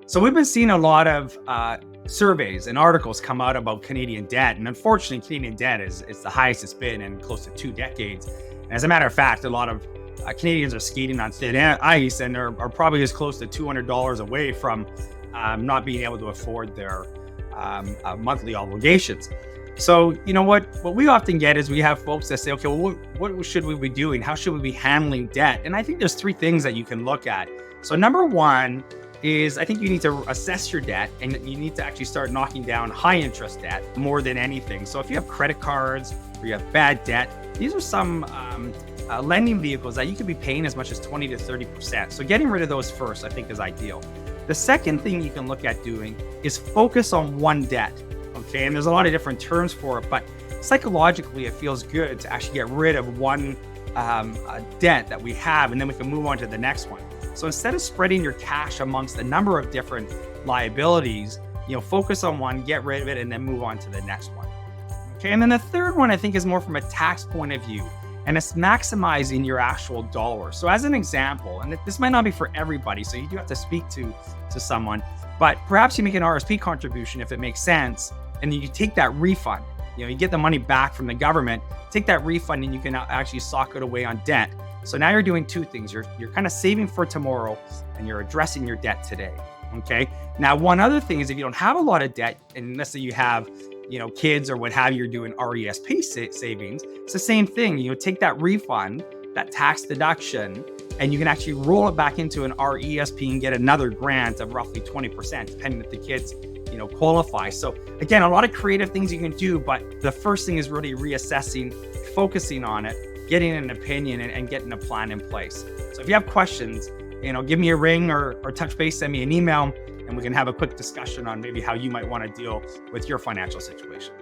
So we've been seeing a lot of surveys and articles come out about Canadian debt, and unfortunately, Canadian debt is the highest it's been in close to 2 decades. And as a matter of fact, a lot of Canadians are skating on thin ice and are probably as close to $200 away from not being able to afford their monthly obligations. So you know what we often get is we have folks that say, okay, well, what should we be doing? How should we be handling debt? And I think there's three things that you can look at. So number one is I think you need to assess your debt, and you need to actually start knocking down high interest debt more than anything. So if you have credit cards or you have bad debt, these are some lending vehicles that you could be paying as much as 20 to 30%. So getting rid of those first, I think, is ideal. The second thing you can look at doing is focus on one debt. Okay. And there's a lot of different terms for it, but psychologically, it feels good to actually get rid of one debt that we have, and then we can move on to the next one. So instead of spreading your cash amongst a number of different liabilities, focus on one, get rid of it, and then move on to the next one. Okay. And then the third one, I think, is more from a tax point of view, and it's maximizing your actual dollar. So as an example, and this might not be for everybody, so you do have to speak to someone, but perhaps you make an RSP contribution if it makes sense, and then you take that refund. You get the money back from the government, take that refund, and you can actually sock it away on debt. So now you're doing two things. You're kind of saving for tomorrow, and you're addressing your debt today. Okay. Now, one other thing is if you don't have a lot of debt, and let's say you have, kids or what have you, you're doing RESP savings, it's the same thing. Take that refund, that tax deduction, and you can actually roll it back into an RESP and get another grant of roughly 20%, depending if the kids, qualify. So again, a lot of creative things you can do, but the first thing is really reassessing, focusing on it, getting an opinion, and getting a plan in place. So if you have questions, give me a ring or touch base, send me an email, and we can have a quick discussion on maybe how you might want to deal with your financial situation.